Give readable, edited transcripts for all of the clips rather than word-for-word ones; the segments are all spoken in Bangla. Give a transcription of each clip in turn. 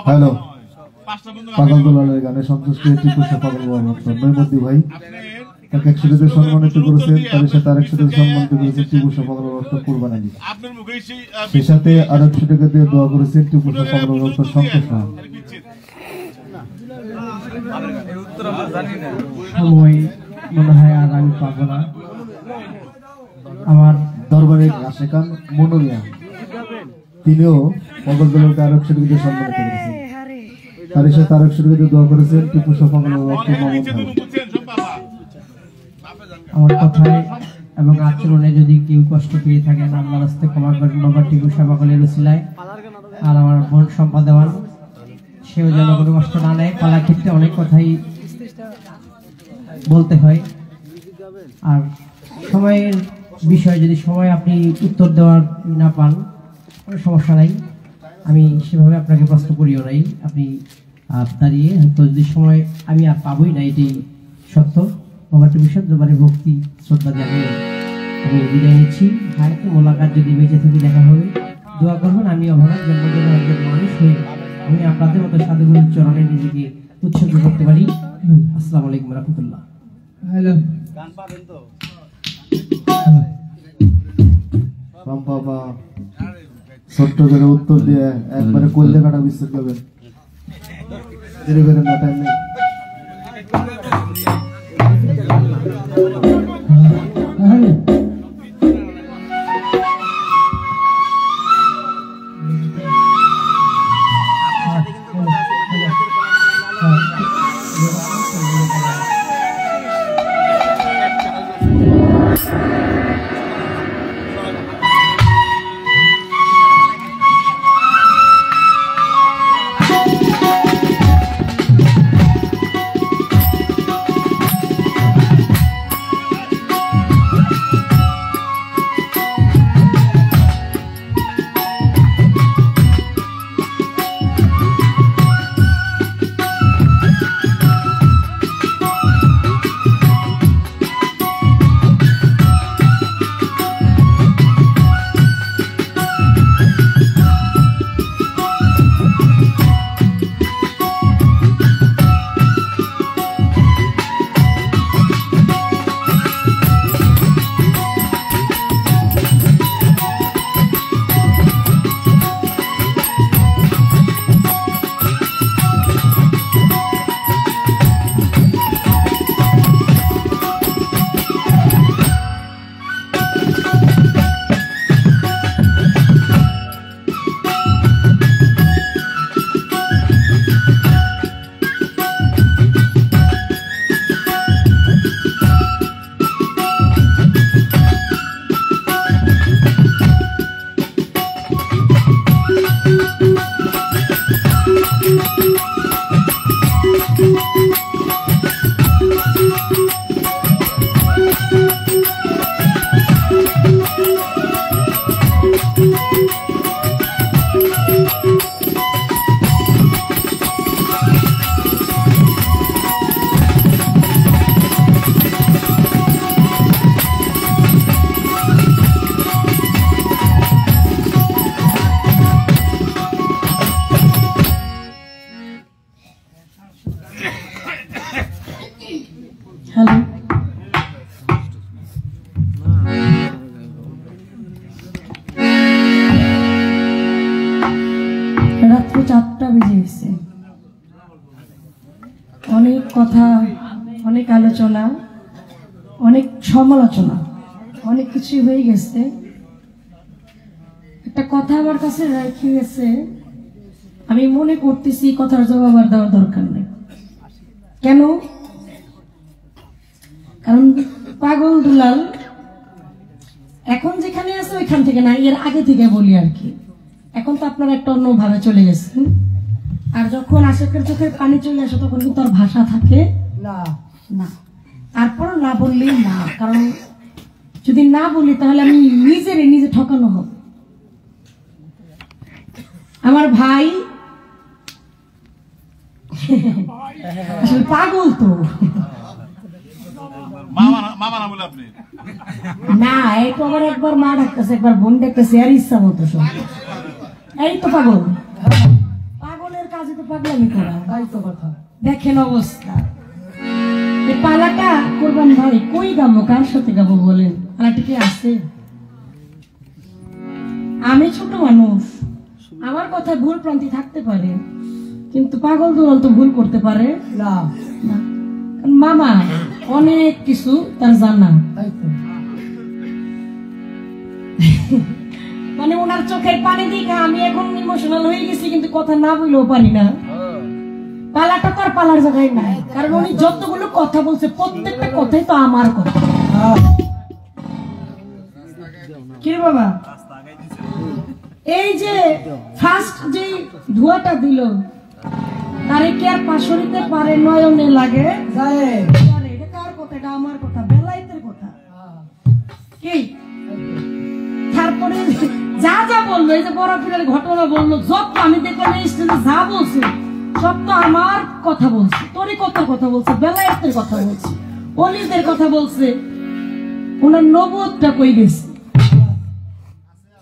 হ্যালো, পাগল দোলালের গানে সন্তুষ্ট টিপুসা পাগল নৈমদ্দি ভাই তাকে 100 সম্মানিত করেছেন, তার সাথে আর 100 সম্মানিত করেছেন টিপুসা পাগল কুরবান আলী। সেই সাথে আর 100 টাকা দিয়ে দোয়া করেছেন টিপুসা পাগল সন্তোষ না। সময় মনে হয় আর আমি পাবো না। আমার দরবারে আশেকান মনোরিয়া তিনিও পাগল দোলালকে আর 100 টাকা দিয়ে সম্মানিত করেছেন, তার সাথে আর 100 টাকা দিয়ে দোয়া করেছেন টিপুসা পাগল আমার কথায় এবং আচরণে যদি কেউ কষ্ট পেয়ে থাকেন আল্লাহর রাস্তায় ক্ষমা করেন বাবা টিপুসা পাগলের উসিলায়। আর আমার বোন সম্পা দেওয়ান, সেও যেন কোনো কষ্ট না নেয়। পালার ক্ষেত্রে অনেক কথাই বলতে হয়, আর সময়ের বিষয় যদি সময় আপনি উত্তর দেওয়ার না পান কোনো সমস্যা নাই, আমি সেভাবে আপনাকে প্রশ্ন করিও নাই। আপনি দাঁড়িয়ে হয়তো যদি সময় আমি আর পাবোই না, এটি সত্য। বাবাটি বিশদ দরবারে ভক্তি শ্রদ্ধা জানিয়ে আমি বিদায় নিচ্ছি। হায়াতে মোলাকাত যদি বেঁচে থেকে দেখা হবে, দোয়া করবেন আমি অভাগা জন্মদিন একজন মানুষ হয়ে আমি আপনাদের মতো সাধুগুরুর চরণে নিজেকে উৎসর্গ করতে পারি। আসসালামু আলাইকুম রহমতুল্লাহ। হ্যালো, গান পাবেন তো? বাবা ছোট্ট করে উত্তর দিয়ে একবারে কল্লে কাটা বিস্তার করবেন, দেরি করেন না, টাইম নেই। রাত্রি 4টা বেজে গেছে, অনেক কথা, অনেক আলোচনা, অনেক সমালোচনা, অনেক কিছু হয়ে গেছে। একটা কথা আমার কাছে রেখে গেছে, আমি মনে করতেছি কথার জবাব আর দেওয়ার দরকার নেই। কেন? কারণ পাগল দুলাল এখন যেখানে আছে ওইখান থেকে না, এর আগে থেকে বলি আর কি। এখন তো আপনারা একটা অন্য ভাবে চলে গেছেন, আর যখন আশেকের চোখের পানি চলে আসে তখন কিন্তু আর ভাষা থাকে না। না, তারপর না বললেই না, কারণ যদি না বলি তাহলে আমি নিজে ঠকানো হব। আমার ভাই আসলে পাগল তো না, এই তো আবার একবার মা ডাকতেছে, একবার বোন ডাকতেছে, আর ইচ্ছা মতো সব। এই তো পাগল, পাগলের কাজে তো পাগলামি করা, তাই তো কথা। দেখেন অবস্থা, এই পালাটা কোরবান ভাই কই গাবো, কার সাথে গাবো বলেন? পালাটা কি আছে? আমি ছোট মানুষ, আমার কথায় ভুল প্রান্তি থাকতে পারে, কিন্তু পাগল দুলাল তো ভুল করতে পারে না। মামা অনেক কিছু তার জানা, মানে ওনার চোখের পানি দিকে আমি এখন ইমোশনাল হয়ে গেছি, কিন্তু কথা না বললেও পারি না। পালাটা তো আর পালার জায়গায় নাই, কারণ উনি যতগুলো কথা বলছে প্রত্যেকটা কথাই তো আমার কথা। কি বাবা, এই যে ফার্স্ট যে ধোঁয়াটা দিল, তারে কি আর পাশরিতে পারে? নয়নে লাগে এটা কার কথা? এটা আমার কথা, বেলায়েতের কথা। কি তারপরে যা যা বললো, এই যে বরাবরের ঘটনা বললো, যত আমি দেখলাম এই স্টেজে যা বলছে সব তো আমার কথা বলছে, তরিকতের কথা বলছে, বেলায়েতের কথা বলছে, ওলিদের কথা বলছে। ওনার নবুয়তটা কই গেছে?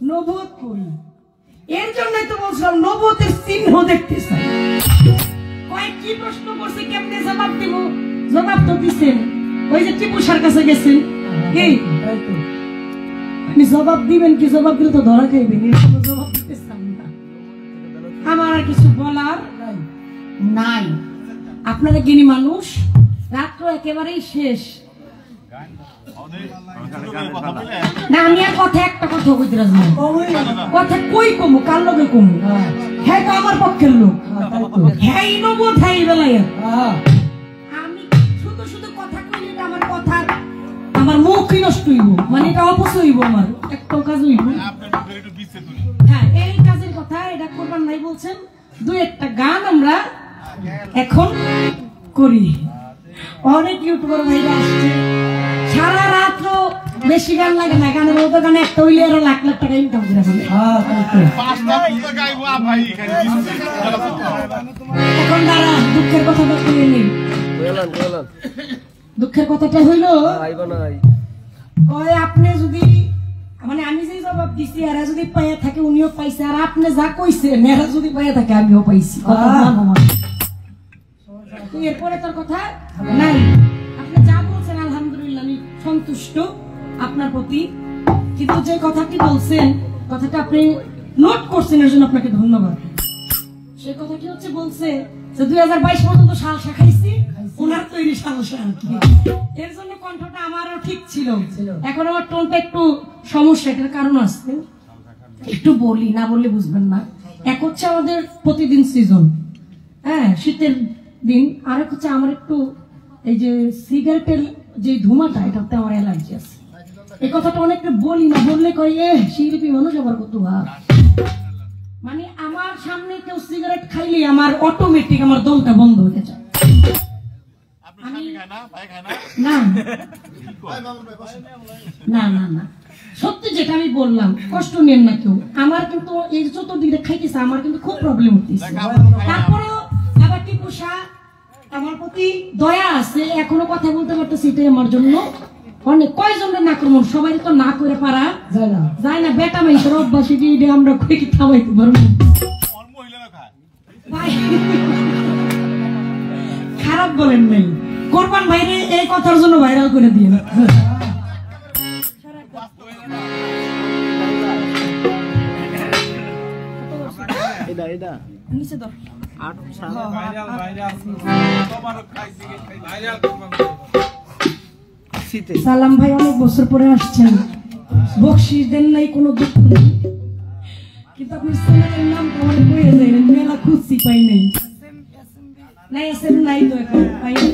নবুয়ত কই? এর জন্যই তো বলছিলাম নবুয়তের চিহ্ন দেখতে চাই। কয়েক কি প্রশ্ন করছে, কেমনে জবাব দিব? জবাব তো দিচ্ছেন, ওই যে টিপু স্যার কাছে গেছেন, কি আপনি জবাব দিবেন? কি জবাব দিলে তো ধরা খাইবেন, জবাব দিতে চান না। আমার আর কিছু বলার নাই। আপনারা জ্ঞানী মানুষ, রাত্র একেবারেই শেষ না। আমি আর কথা একটা কথা কইতে রাজি না, কথা কই কমু, কার লগে কমু? হ্যাঁ তো আমার পক্ষের লোক, হ্যাঁ নবুয়ত, হ্যাঁ বেলায়েত। আমি শুধু শুধু কথা কইলে এটা আমার কথা, আমার মুখই নষ্ট হইব, মানে এটা অপচয় হইব, আমার একটা কাজ হইব। হ্যাঁ, এই কাজের কথা এটা করবার নাই বলছেন। দুই একটা গান আমরা এখন করি। অনেক ইউটিউবার ভাইরা আসছে, সারা রাত্র বেশি গান লাগে না, গানের মতো গানে একটা হইলে আরো লাখ লাখ টাকা ইনকাম করে ফেলে। এখন দাঁড়া, দুঃখের কথাটা কইলে নেই। দুঃখের কথাটা হইল, আপনি যদি, মানে আমি যে জবাব দিছি এরা যদি পাইয়া থাকে উনিও পাইছে, আর আপনি যা কইছেন এরা যদি পাইয়া থাকে আমিও পাইছি। এরপরে তোর কথা নাই, আপনি যা বলছেন আলহামদুলিল্লাহ আমি সন্তুষ্ট আপনার প্রতি, কিন্তু যে কথাটি বলছেন কথাটা আপনি নোট করছেন, এর জন্য আপনাকে ধন্যবাদ। সে কথাটি হচ্ছে বলছে যে 2022 পর্যন্ত সালসা খাইছি, ওনার তৈরি সালসা, এর জন্য কণ্ঠটা আমারও ঠিক ছিল। এখন আমার টোনটা একটু সমস্যা, এটার কারণ আছে, একটু বলি, না বললে বুঝবেন না। এক হচ্ছে আমাদের প্রতিদিন সিজন, হ্যাঁ শীতের দিন, আর এক হচ্ছে আমার একটু এই যে সিগারেটের যে ধুমাটা, এটাতে আমার অ্যালার্জি আছে। এই কথাটা অনেকটা বলি, না বললে কই শিল্পী মানুষ আবার কত ভাব, মানে আমার সামনে কেউ সিগারেট খাইলে আমার অটোমেটিক আমার দমটা বন্ধ হয়ে যায়। না না না, সত্যি যেটা আমি বললাম, কষ্ট নেন না কেউ। আমার কিন্তু এই চতুর্দিকে খাইতেছে, আমার কিন্তু খুব প্রবলেম হচ্ছে। তারপরেও আবার টিপুষা আমার প্রতি দয়া আছে, এখনো কথা বলতে পারতেছি, এটাই আমার জন্য অনেক। কয়জনের আক্রমণ, সবাই তো না করে পারা যায় না, বেটা মাইসের অভ্যাস, এটা আমরা কই কি থামাইতে পারবো? খারাপ বলেন নাই, কোরবান ভাইরে এই কথার জন্য ভাইরাল করে দিয়ে না। সালাম ভাই অনেক বছর পরে আসছেন, বকশিস দেন নাই, কোনো দুঃখ নেই, কিন্তু আপনার ছেলের নাম আমার বইয়ে যায়, মেলা খুঁজছি পাই নাই, নাই এসেন নাই তো এখন পাই নাই।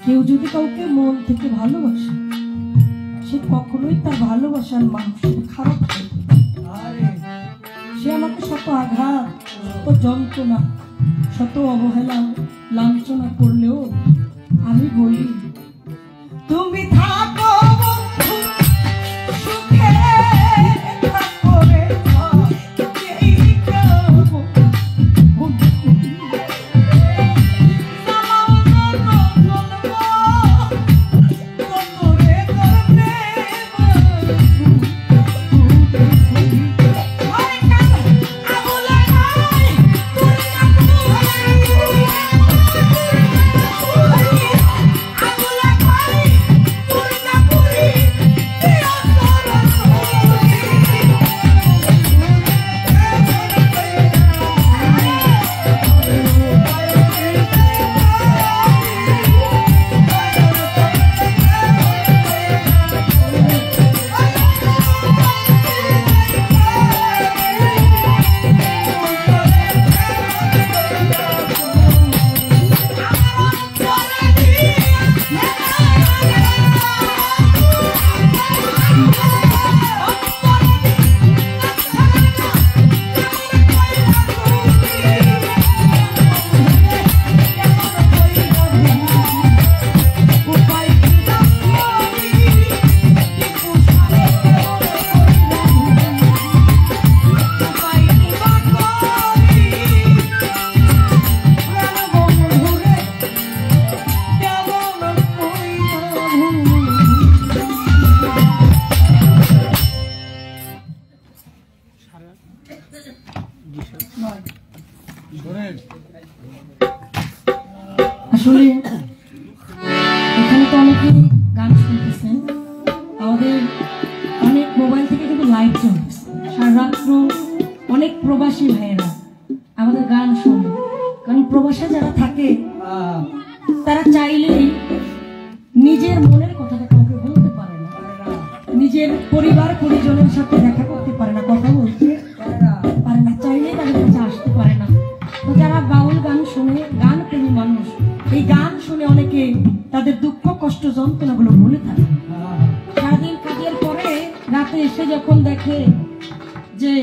কেউ যদি কাউকে মন থেকে ভালোবাসে সে কখনোই তার ভালোবাসার মানুষের খারাপ করে না। সে আমাকে শত আঘাত, শত যন্ত্রণা, শত অবহেলা, লাঞ্ছনা করলেও আমি বলি তুমি থাকো বন্ধু, সুখে থাকো রে এই কাবো আসলে এখানে তো অনেকে গান শুনতেছেন, আমাদের অনেক মোবাইল থেকে কিন্তু লাইভ চলতেছে, সারা রাত্র অনেক প্রবাসী ভাইয়েরা আমাদের গান শোনে। কারণ প্রবাসে যারা থাকে তারা চাইলেই নিজের মনের কথাটা কাউকে বলতে পারে না, নিজের পরিবার পরিজনের সাথে দেখা করতে পারে না, কথা বলতে পারে না, চাইলেই তাদের কাছে আসতে পারে না। তো যারা বাউল গান শুনে, গান প্রেমী মানুষ, এই গান শুনে অনেকে তাদের দুঃখ কষ্ট যন্ত্রণাগুলো ভুলে থাকে। সারাদিন কাজের পরে রাতে এসে যখন দেখে যে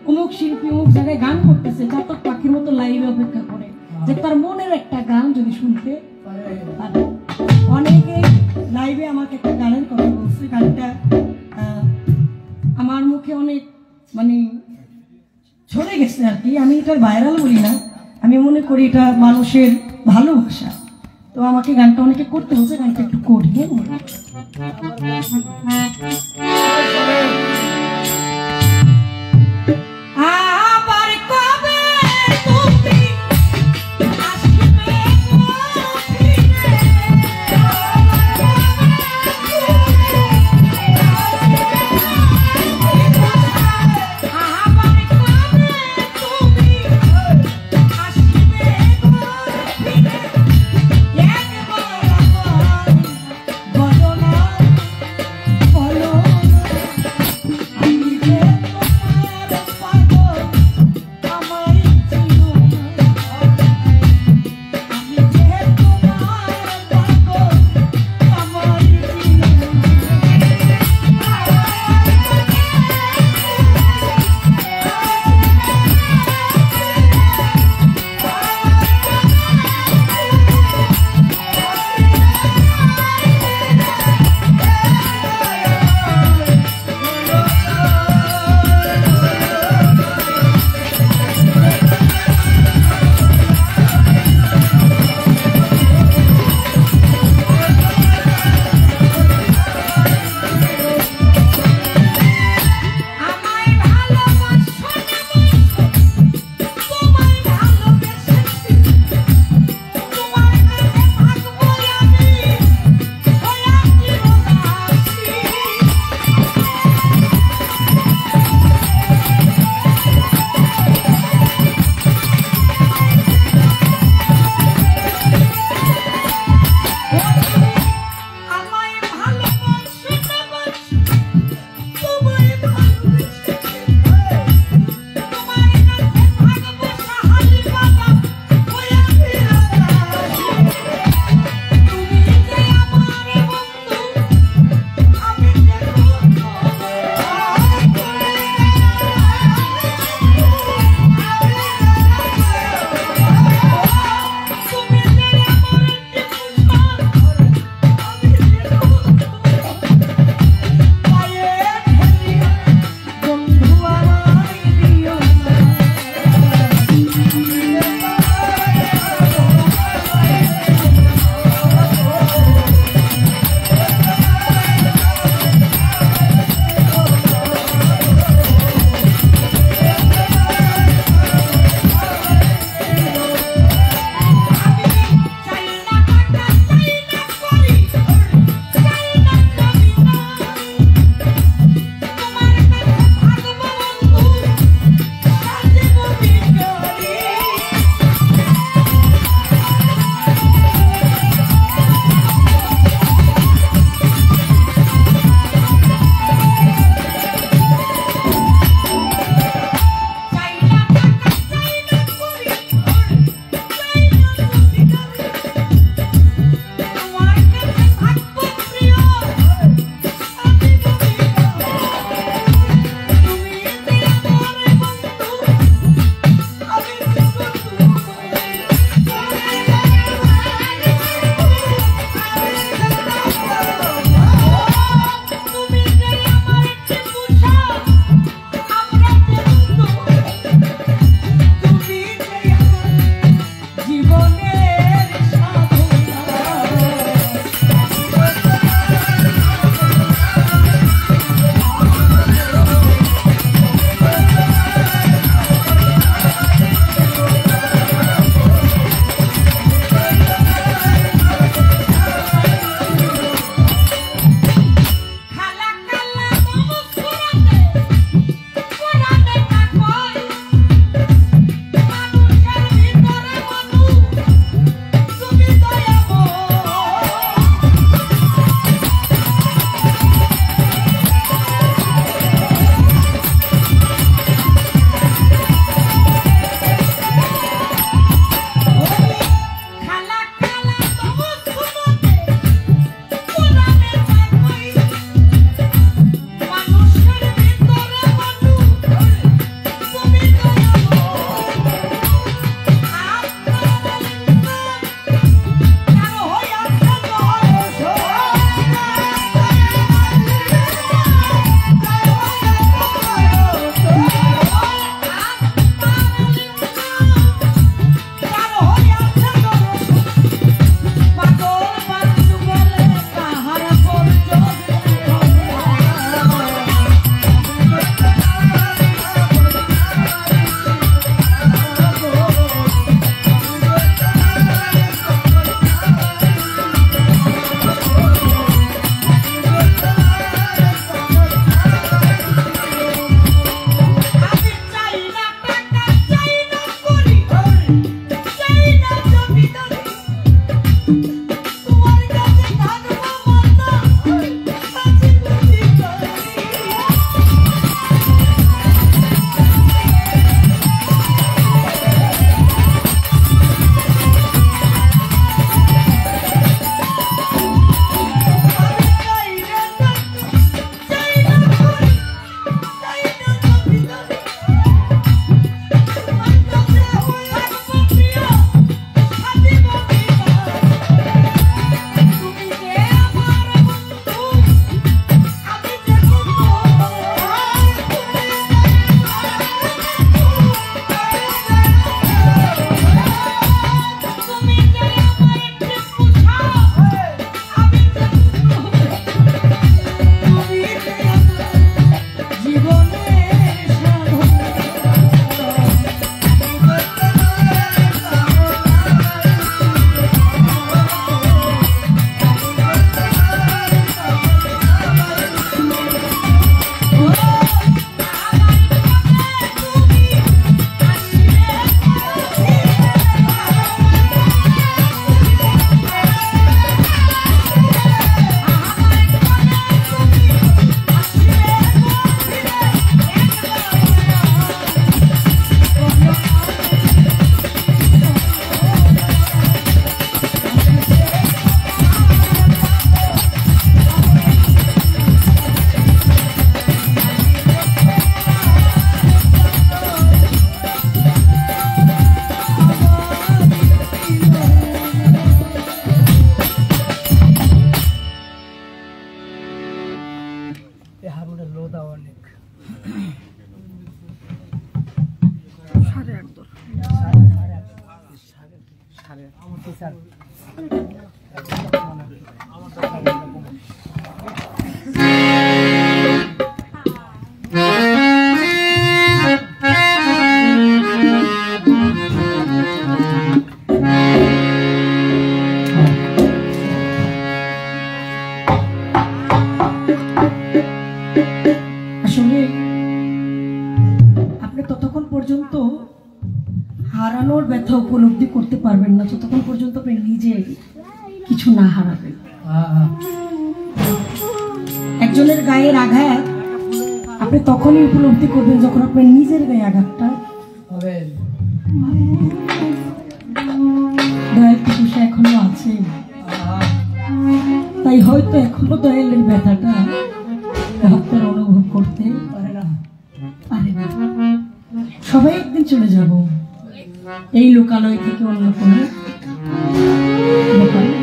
অমুক শিল্পী অমুক জায়গায় গান করতেছে, চাতক পাখির মতো লাইভে অপেক্ষা করে যে তার মনের একটা গান যদি শুনতে পারে। অনেকে লাইভে চলে গেছে আর কি। আমি এটা ভাইরাল বলি না, আমি মনে করি এটা মানুষের ভালোবাসা। তো আমাকে গানটা অনেকে করতে হচ্ছে, গানটা একটু করি। আবার কবে তুমি আসবে আসলে আপনি ততক্ষণ পর্যন্ত হারানোর ব্যথা উপলব্ধি করতে পারবেন না যতক্ষণ পর্যন্ত আপনি নিজে কিছু না হারাবেন। একজনের গায়ের আঘাত আপনি তখনই উপলব্ধি করবেন যখন আপনার নিজের গায়ে আঘাতটা হবেন। দয়ালুষা এখনো আছে, তাই হয়তো এখনো দয়ালের ব্যথাটা আপনারা অনুভব করতে পারে না। সবাই একদিন চলে যাব এই লোকালয় থেকে অন্য কোনো লোকালয়।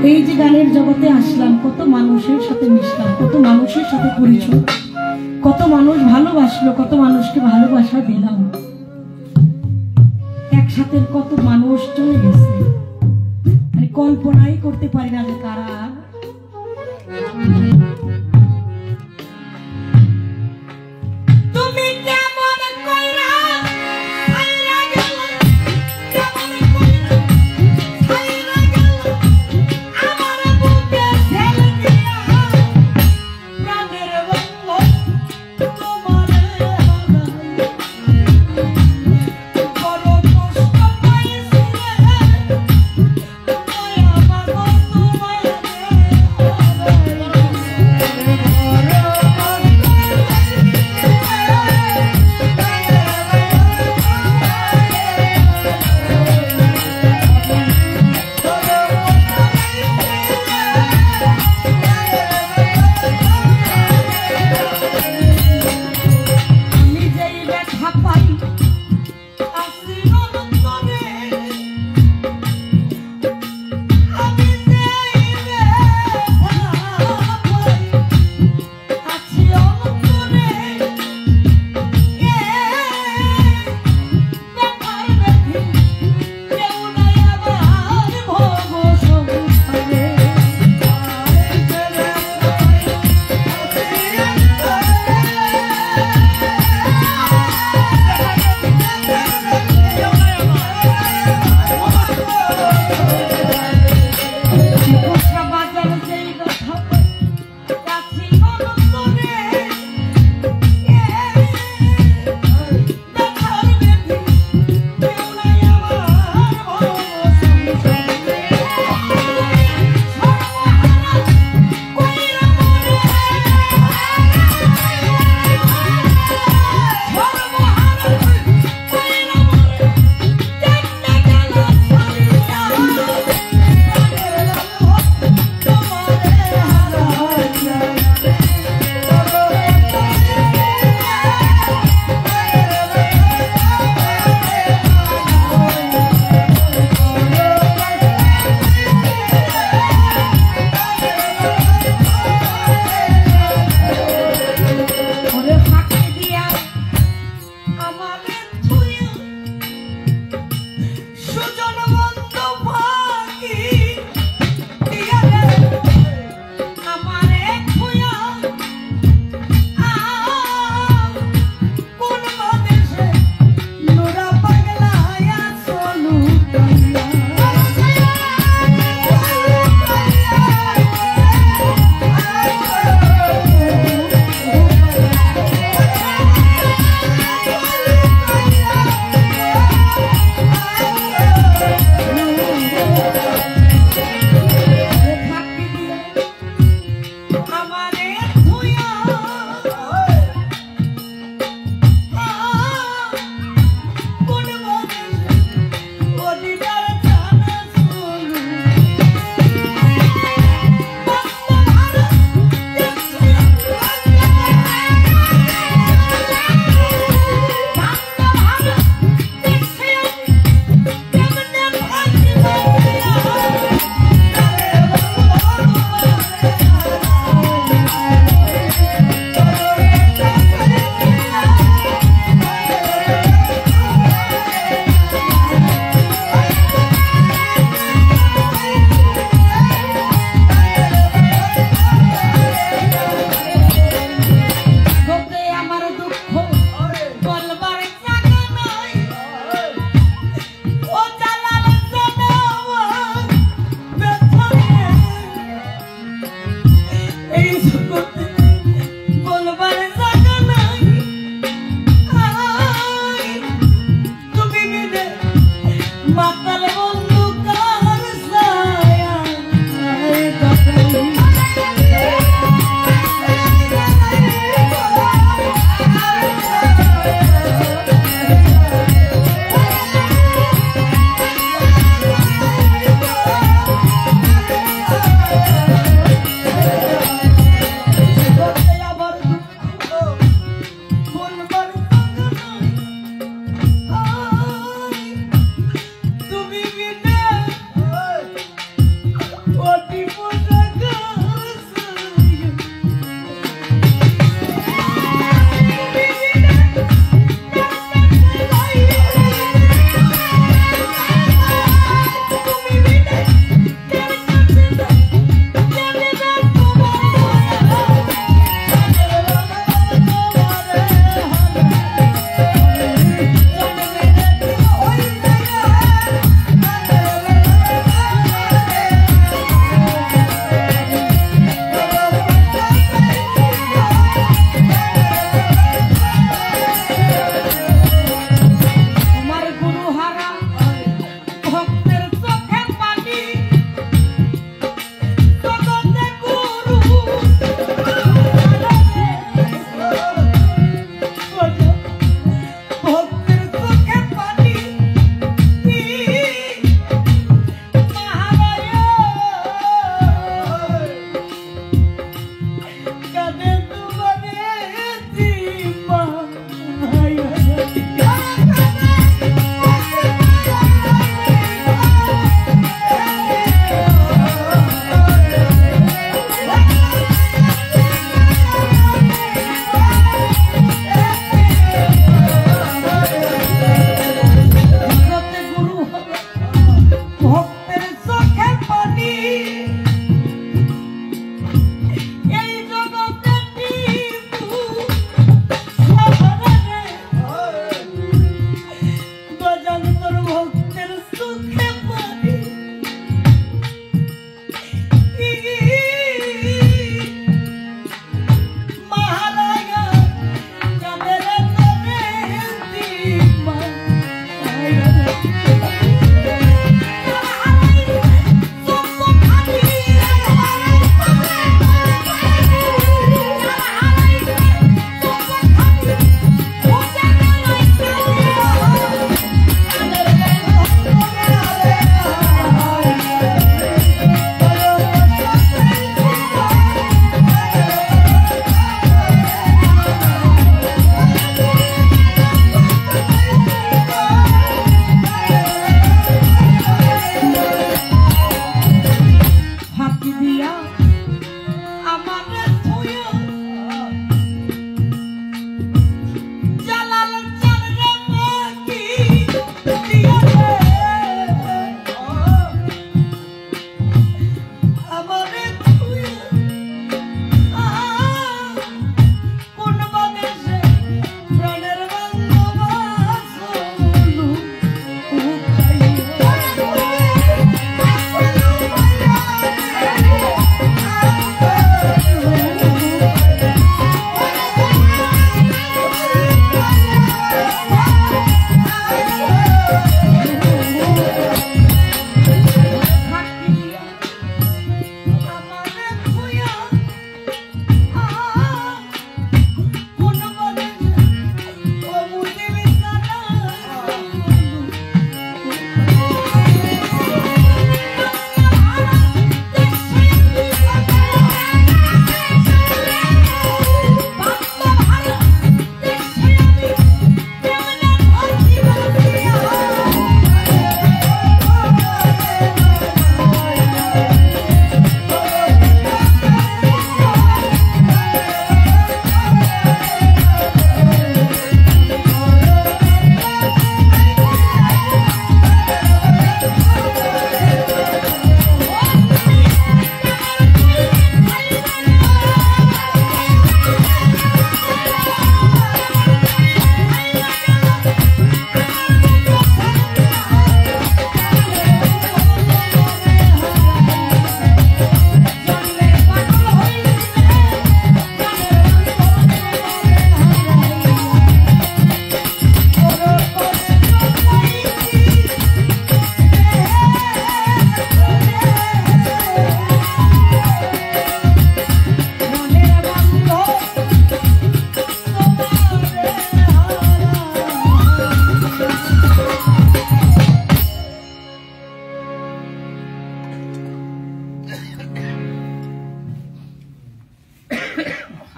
এই যে গানের জগতে আসলাম, কত মানুষের সাথে মিশলাম, কত মানুষের সাথে পরিচয়, কত মানুষ ভালোবাসলো, কত মানুষকে ভালোবাসা দিলাম, একসাথে কত মানুষ চলে গেছে, মানে কল্পনাই করতে পারি না যে তারা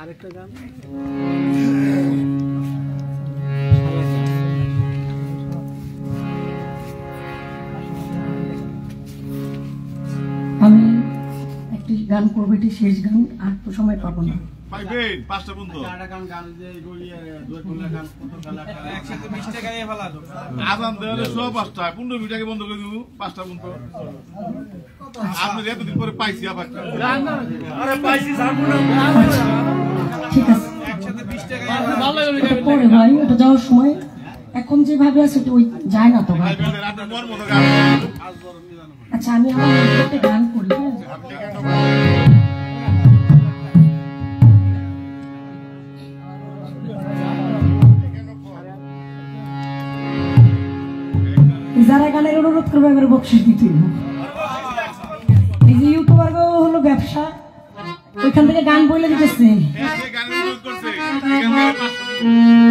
আরেকটা গান আমি একটি গান করবো, এটি শেষ গান, আর তো সময় পাবো না। পাইবেন পাঁচটা বন্ধু আজান দেওয়ালে সব 5টা 15 মিনিট আগে বন্ধ করে দিব। 5টা বন্ধু আপনি এতদিন পরে পাইছি আবার ঠিক আছে পরে ভাই, ওটা যাওয়ার সময় এখন যেভাবে আছে ওই যায় না তো ভাই। রাতের মন মতো গান আচ্ছা আমি আমার একটা গান করি, যারা গানের অনুরোধ করবে এবার বকশিস দিতে হইব। এই যে ইউটিউবার হলো ব্যবসা, ওইখান থেকে গান বলে দিতেছে,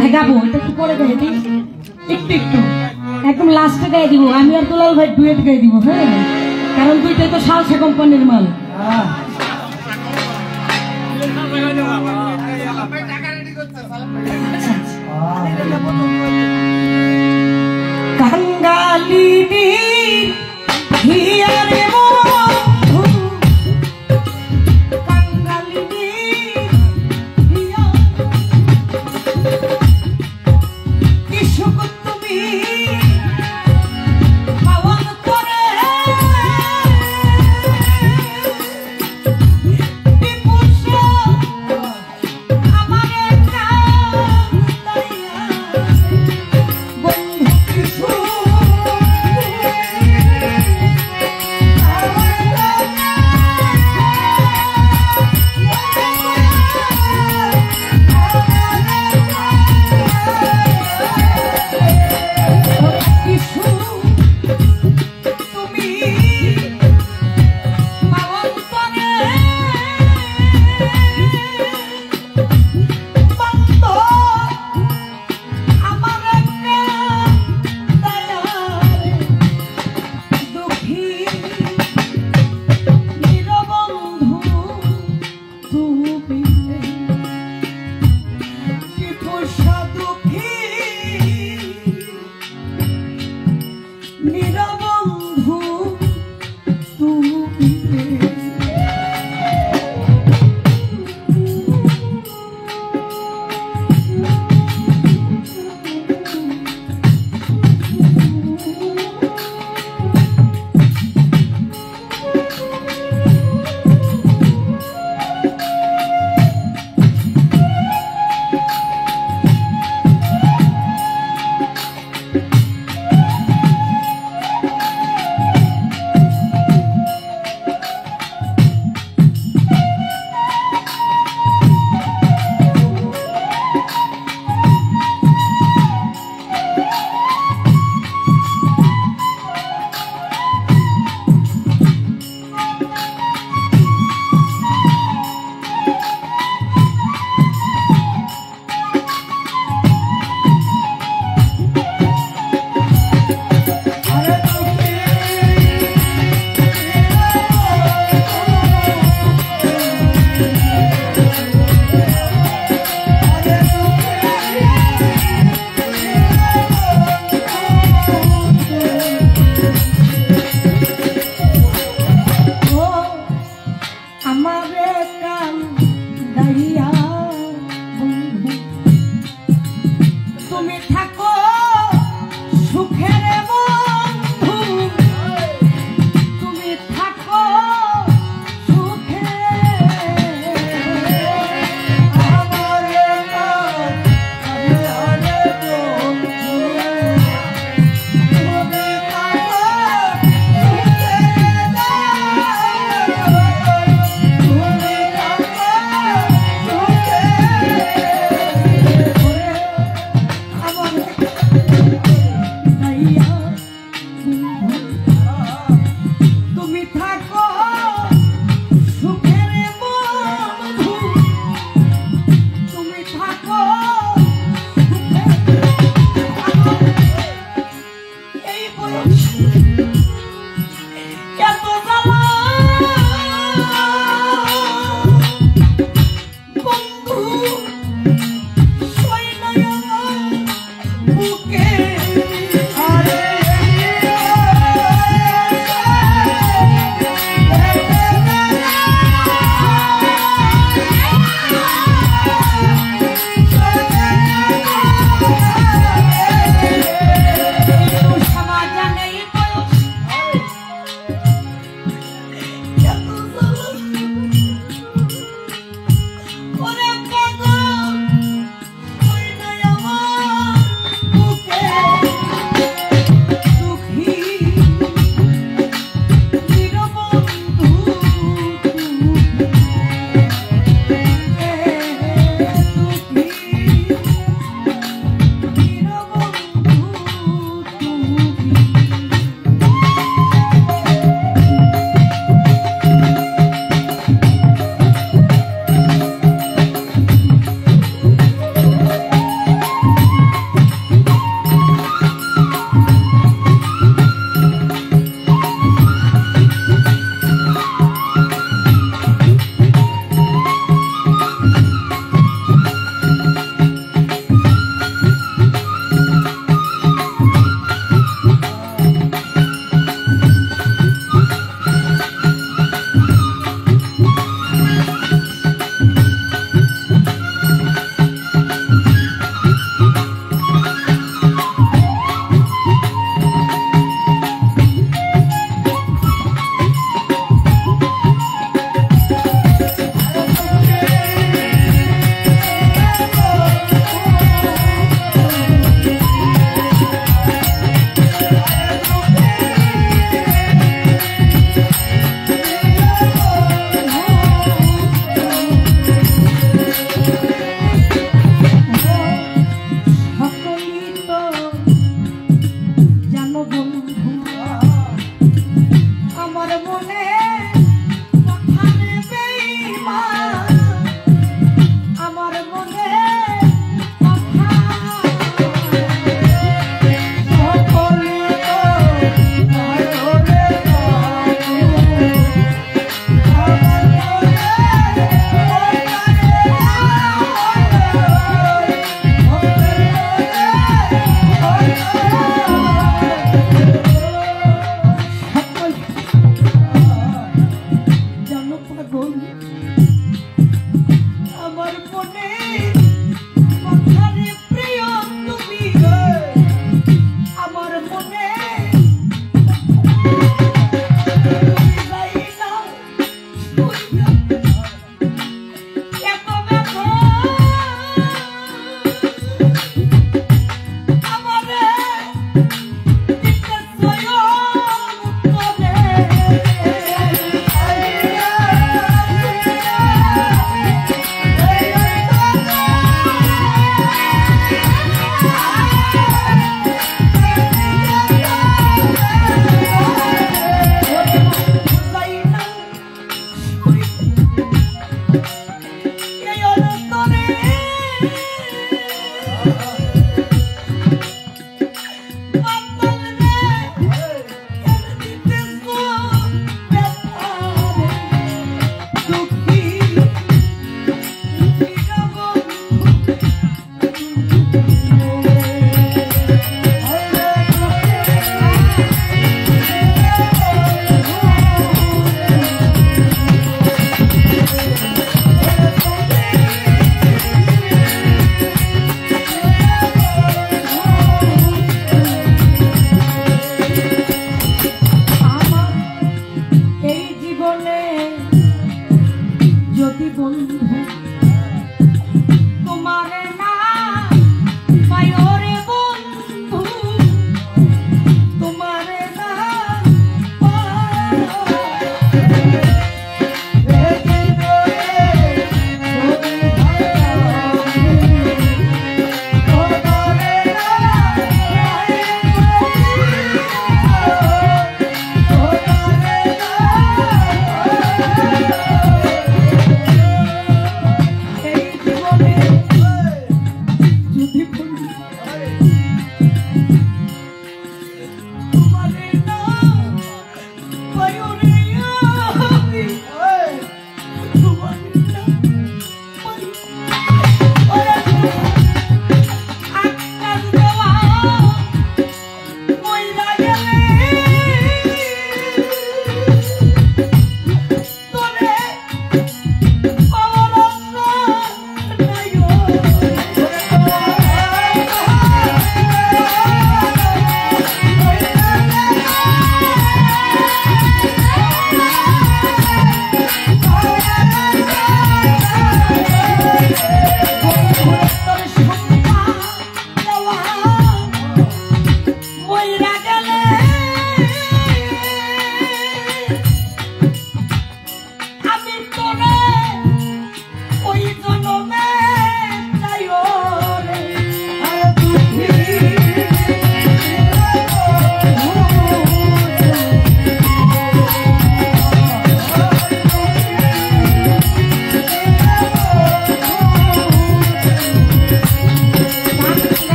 হ্যাঁ গাবো, এটা একটু পরে গাই দিই, একটু একটু একদম লাস্টে গায়ে দিব। আমি আর দুলাল ভাই ডুয়েট গায়ে দিব, হ্যাঁ, কারণ দুইটাই তো সালসা কোম্পানির মাল। কাঙ্গালিনী হিয়ারে বন্ধু, কাঙ্গালিনী হিয়া কি সুখ তুমি পাওয়ার করে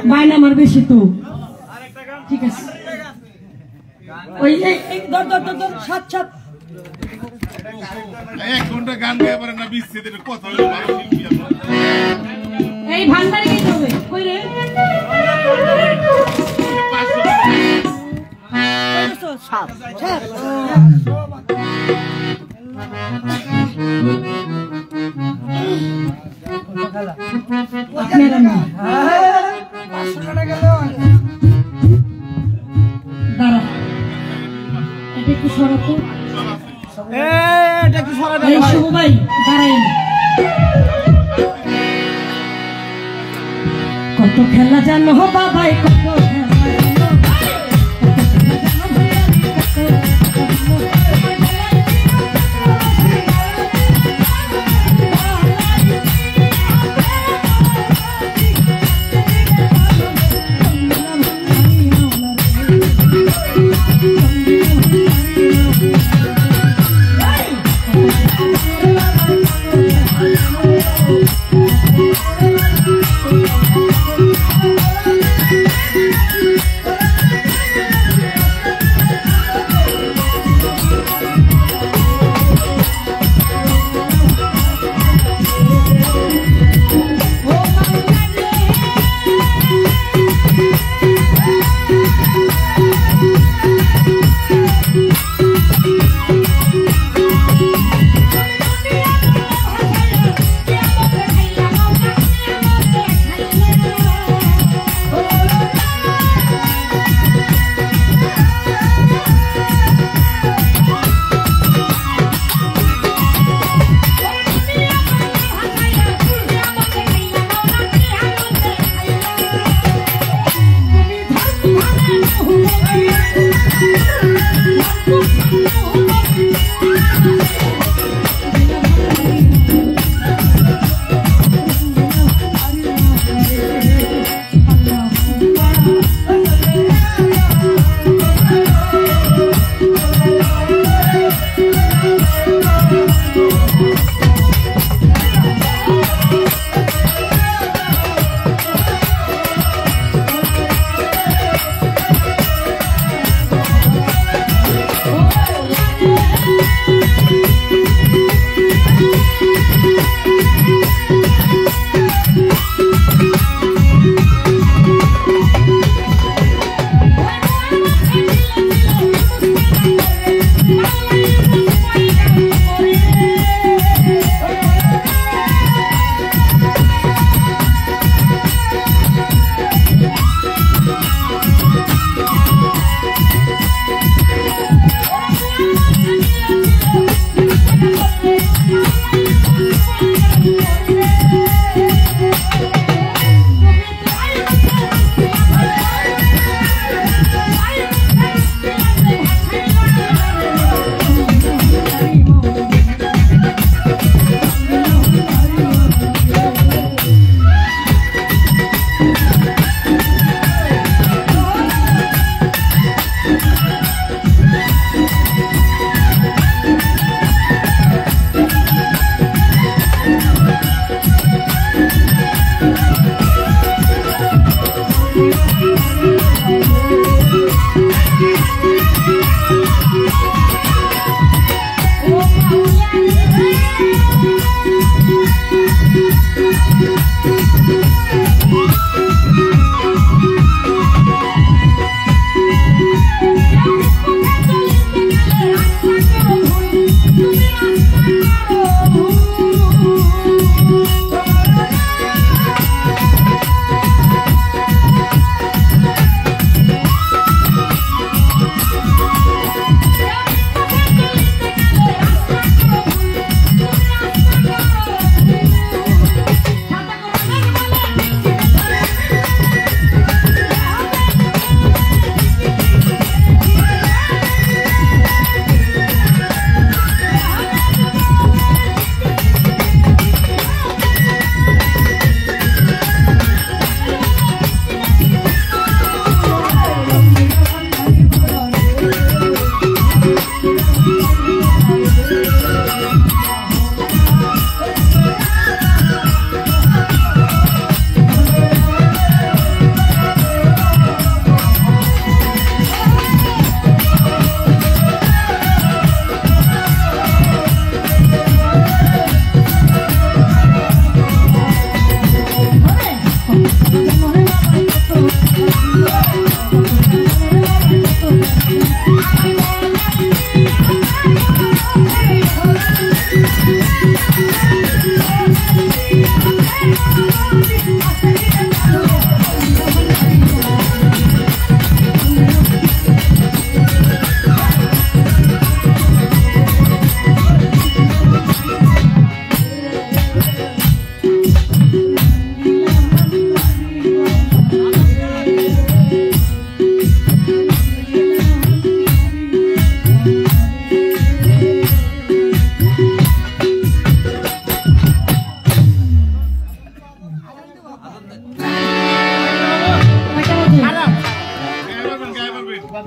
বায়না আমার বেশি তো ঠিক আছে ওই সাত সাত 1 ঘন্টা গান গাইতে পারে না বিচ্ছেদের কথা হলো ভালো শিল্পী এই ভান্ডারে কি হবে কই রে কত খেলা জানো বাবাই কত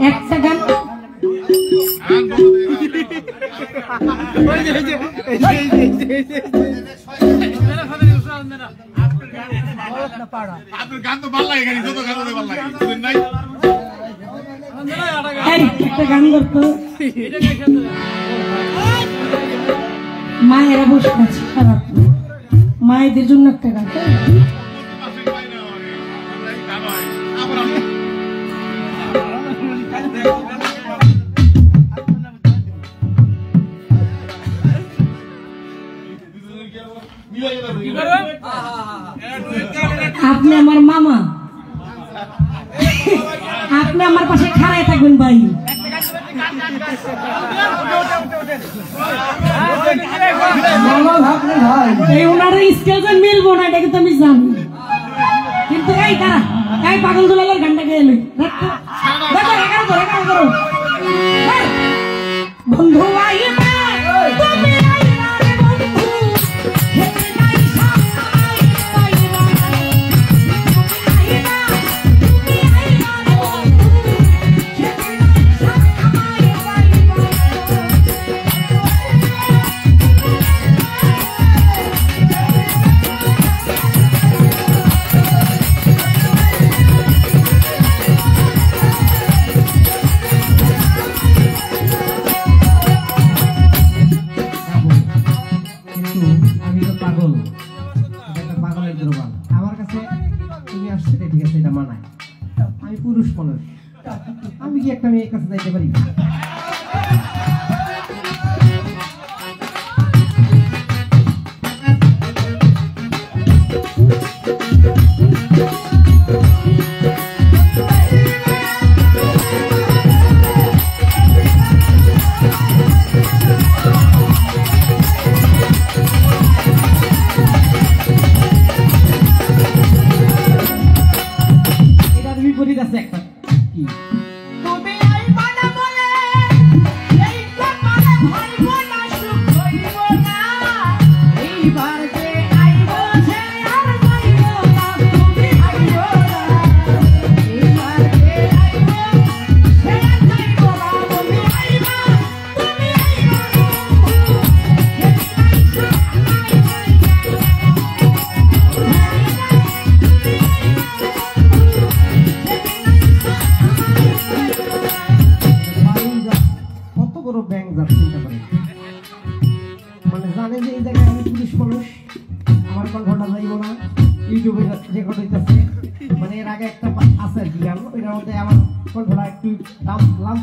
একটা গান আপনার গান তো ভালো লাগে, যত গান ভালো লাগে নাই। একটা গান করতো, মায়েরা বসে আছে খারাপ, মায়েদের জন্য একটা গান। আপনি আমার মামা, আপনি আমার পাশে খাড়ায় থাকবেন ভাই। এই ওনার স্কেল মিলবো না, এটা কিন্তু আমি জানি, কিন্তু এই তারা এই পাগল দুলালের গানটা গেয়ে এলো বন্ধু আমার কাছে তুমি আসছে ঠিক আছে, এটা মানায়। আমি পুরুষ মানুষ, আমি কি একটা মেয়ের কাছে যাইতে পারি?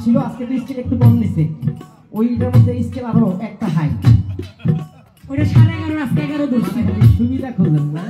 ছিল আজকে স্কেল একটু কম দিছে, ওইটার মধ্যে স্কেল আরো একটা হাই, ওইটা 11.5 আজকে 11 ধরছে। সুবিধা খুঁজলেন না?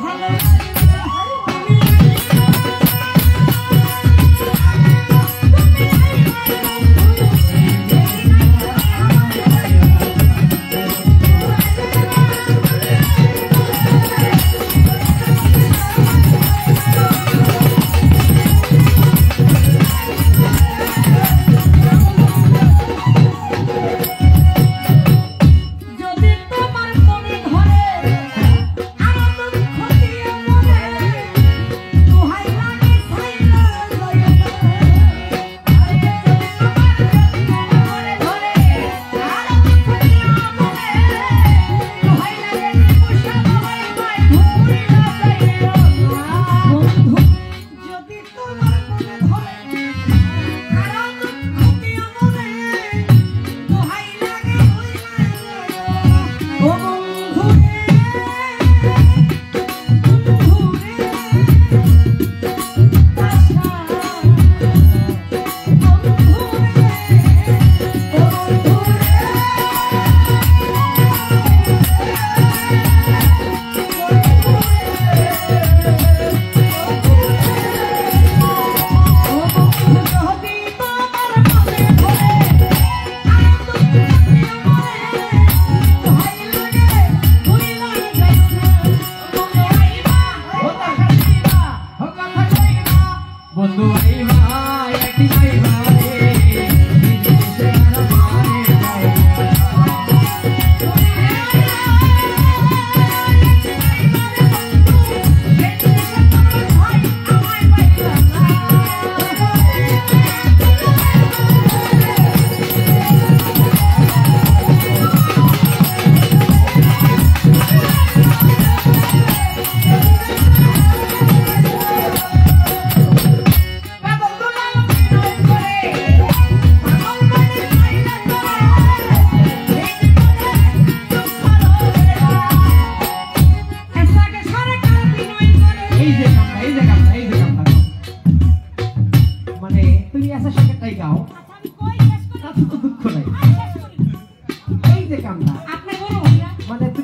ভালো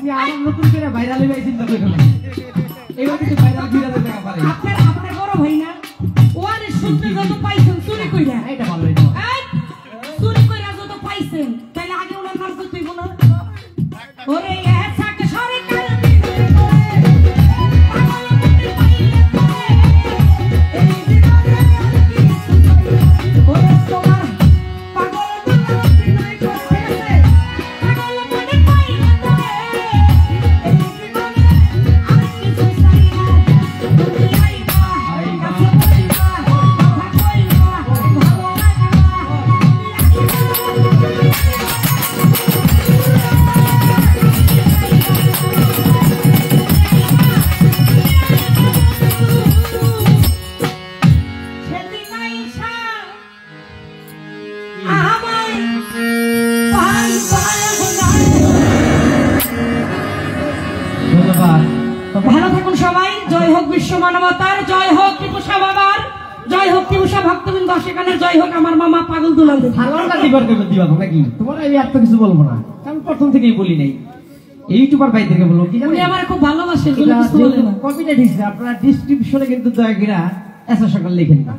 আপনি আরো নতুন করে ভাইরাল হয়ে চিন্তা করবেন না। এবার কিন্তু ভাইরাল বিরাজে দেখা পারে। আপনার বড় ভাই না ওয়ারে শুনতে যত পাইছেন চুরি কইরা এটা ভালো এটা এই চুরি কইরা যত পাইছেন তাহলে আগে ওনার নাম করতে হইব না ওরে এসাকে সরকার দিলে পাগল করতে পাইলে এই জীবনে ওরে তোমার পাগল দুলাল বিনয় করতেছে পাগল করতে পাইলে এই জীবনে আর কিছু চাই না তুমি আইবা কাছে বলবা কথা কইবা ভালো সেদিন আইসা আমায় পাই ধন্যবাদ। ভালো থাকুন সবাই। জয় হোক বিশ্ব মানবতার, জয় হোক টিপুষা বাবার, জয় হোক টিপুষা ভক্তবৃন্দ সেখানের, জয় হোক আমার মামা পাগল দুলাল। ভালোটা দিবার দেবে দিবা নাকি? তোমার আমি এত কিছু বলবো না, আমি প্রথম থেকেই বলি নাই। ইউটিউবার ভাই থেকে বলবো কি উনি জানেন, আমার খুব ভালোবাসে, কোনো কিছু বলে না। কপিটা দিচ্ছে আপনারা ডিসক্রিপশনে কিন্তু দয়া করে এসা সকাল লিখেন না,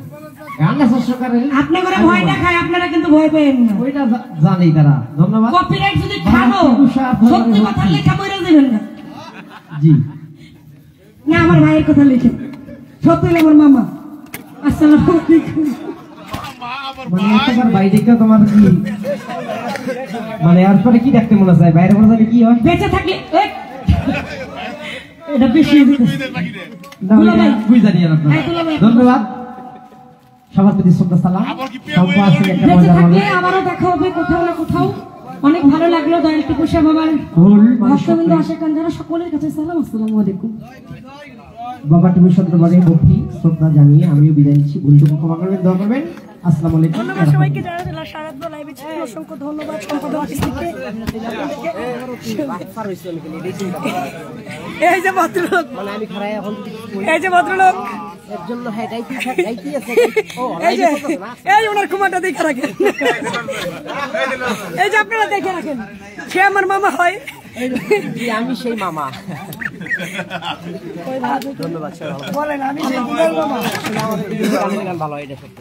গান এসা সকালে আপনি করে ভয় দেখায়, আপনারা কিন্তু ভয় পেয়েন না। ওইটা জানেই তারা। ধন্যবাদ। কপিরাইট যদি খানো সত্যি কথা লেখা বইরা দিবেন না। জি না আমার ভাইয়ের কথা লিখে সত্যি আমার মামা। আসসালামু আলাইকুম। মানে একবার ভাই দেখে তোমার কি মানে এরপরে কি দেখতে মনে চায়, বাইরে মনে চাইলে কি হয়? বেঁচে থাকলে এটা বেশি না ওইটা বুঝা নিয়ে আপনারা। ধন্যবাদ। সবার প্রতি শ্রদ্ধা সালাম। সম্পর্ক আছে একটা বেঁচে মজার থাকলে মজা আবারও দেখা হবে কোথাও না কোথাও। অনেক ভালো লাগলো দয়াল টিপুষা বাবার ভুল ভক্তবৃন্দ আশেকান যারা সকলের কাছে সালাম, আসসালামু আলাইকুম। বাবা টিভি সদ্যবারে ভক্তি শ্রদ্ধা জানিয়ে আমিও বিদায় নিচ্ছি। ভুলটুকু ক্ষমা করবেন, দোয়া করবেন। আসসালামু আলাইকুম। ধন্যবাদ সবাইকে যারা সারাত লাইভে ছিলেন, অসংখ্য ধন্যবাদ সম্পাদক অফিসকে। এই যে ভদ্রলোক, মানে আমি খারাই এখন এই যে ভদ্রলোক, এর জন্য হ্যাঁ গাইতে আছে। এই ওনার কুমারটা দেখে রাখেন, এই যে আপনারা দেখে রাখেন, সে আমার মামা হয়। আমি সেই মামা। বলেন আমি সেই মামা। ভালো এটা সত্য।